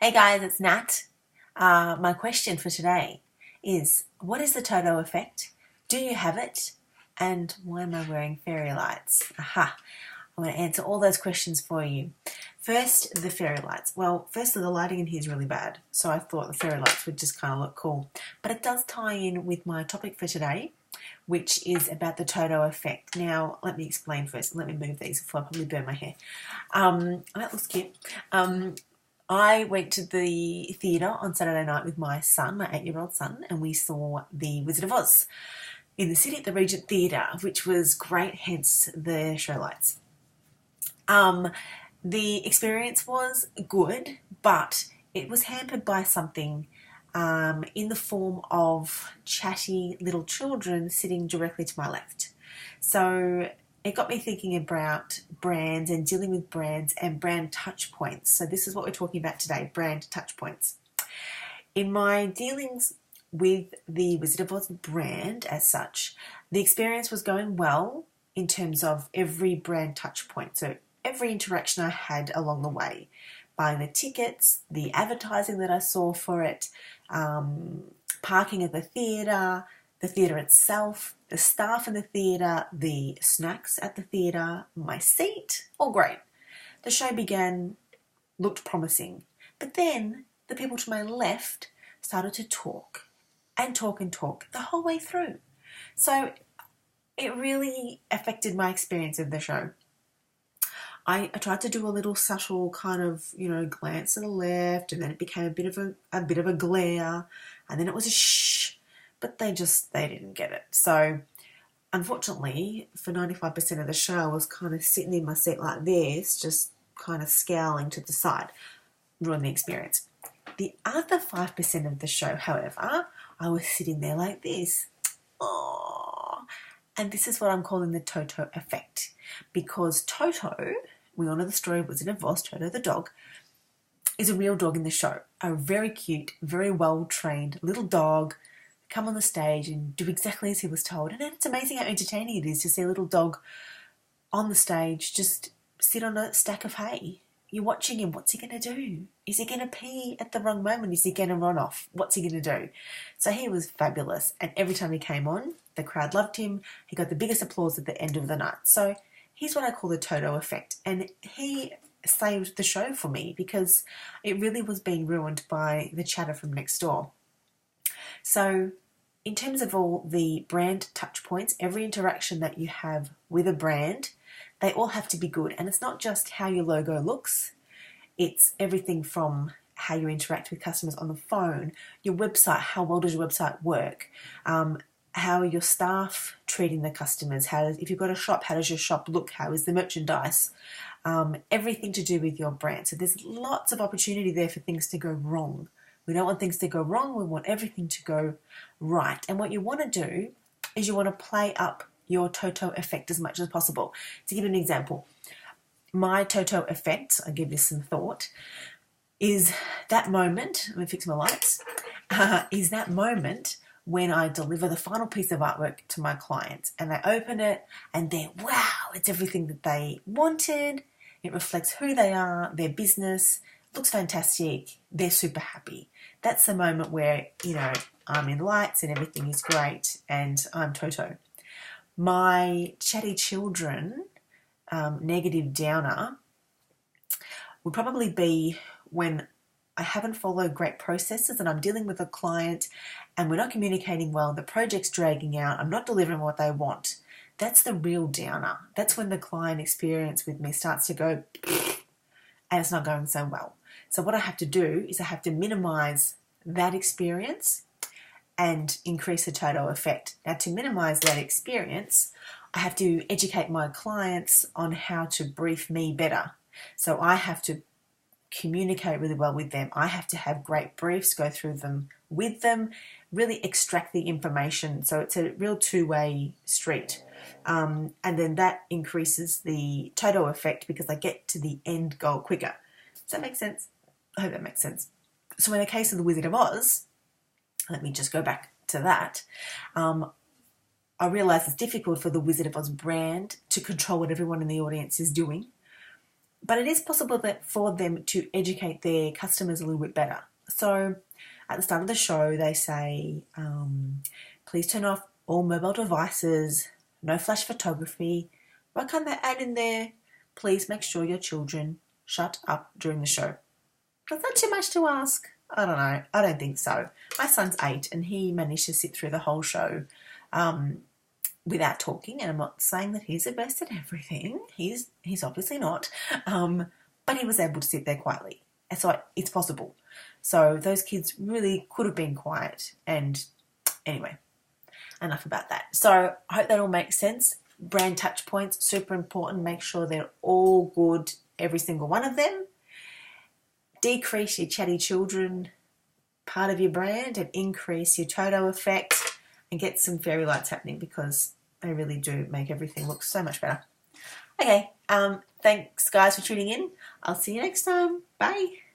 Hey guys, it's Nat. My question for today is, what is the Toto effect? Do you have it? And why am I wearing fairy lights? Aha! I'm going to answer all those questions for you. First, the fairy lights. Well, firstly, the lighting in here is really bad, so I thought the fairy lights would just kind of look cool. But it does tie in with my topic for today, which is about the Toto effect. Now, let me explain first. Let me move these before I probably burn my hair. That looks cute. I went to the theatre on Saturday night with my son, my 8-year-old son, and we saw The Wizard of Oz in the city at the Regent Theatre, which was great, hence the show lights. The experience was good, but it was hampered by something in the form of chatty little children sitting directly to my left. So it got me thinking about brands and dealing with brands and brand touch points. So this is what we're talking about today, brand touch points. In my dealings with the Wizard of Oz brand as such, the experience was going well in terms of every brand touch point. So every interaction I had along the way, buying the tickets, the advertising that I saw for it, parking at the theatre itself, the staff in the theatre, the snacks at the theatre, my seat, all great. The show looked promising. But then the people to my left started to talk and talk and talk the whole way through. So it really affected my experience of the show. I tried to do a little subtle kind of, glance to the left, and then it became a bit of a glare, and then it was a shh, but they didn't get it. So unfortunately, for 95% of the show, I was kind of sitting in my seat like this, just kind of scowling to the side, ruined the experience. The other 5% of the show, however, I was sitting there like this. Aww. And this is what I'm calling the Toto effect, because Toto, we all know the story of Wizard of Oz, Toto the dog, is a real dog in the show. A very cute, very well-trained little dog come on the stage and do exactly as he was told. And it's amazing how entertaining it is to see a little dog on the stage just sit on a stack of hay. You're watching him. What's he going to do? Is he going to pee at the wrong moment? Is he going to run off? What's he going to do? So he was fabulous. And every time he came on, the crowd loved him. He got the biggest applause at the end of the night. So here's what I call the Toto effect. And he saved the show for me because it really was being ruined by the chatter from next door. So in terms of all the brand touch points, every interaction that you have with a brand, they all have to be good. And it's not just how your logo looks. It's everything from how you interact with customers on the phone, your website, how well does your website work, how are your staff treating the customers, if you've got a shop, how does your shop look, how is the merchandise, everything to do with your brand. So there's lots of opportunity there for things to go wrong. We don't want things to go wrong, we want everything to go right. And what you want to do is you want to play up your Toto effect as much as possible. To give you an example, my Toto effect, I'll give this some thought, is that moment, let me fix my lights, is that moment when I deliver the final piece of artwork to my clients and they open it and they're, wow, it's everything that they wanted. It reflects who they are, their business, looks fantastic, they're super happy. That's the moment where, I'm in lights and everything is great and I'm Toto. My chatty children, negative downer, would probably be when I haven't followed great processes and I'm dealing with a client and we're not communicating well, the project's dragging out, I'm not delivering what they want. That's the real downer. That's when the client experience with me starts to go and it's not going so well. So what I have to do is I have to minimize that experience and increase the Toto effect. Now, to minimize that experience, I have to educate my clients on how to brief me better. So I have to communicate really well with them. I have to have great briefs, go through them with them, really extract the information. So it's a real two-way street. And then that increases the Toto effect because I get to the end goal quicker. Does that make sense? I hope that makes sense. So in the case of the Wizard of Oz, let me just go back to that. I realise it's difficult for the Wizard of Oz brand to control what everyone in the audience is doing. but it is possible that for them to educate their customers a little bit better. So at the start of the show, they say, please turn off all mobile devices, no flash photography. Why can't they add in there, please make sure your children shut up during the show? Is that too much to ask? I don't know. I don't think so. My son's 8 and he managed to sit through the whole show without talking. And I'm not saying that he's the best at everything. He's obviously not. But he was able to sit there quietly. So it's possible. So those kids really could have been quiet. And anyway, enough about that. So I hope that all makes sense. Brand touch points, super important. Make sure they're all good, every single one of them. Decrease your chatty children part of your brand and increase your Toto effect and get some fairy lights happening because they really do make everything look so much better. Okay, thanks guys for tuning in. I'll see you next time. Bye.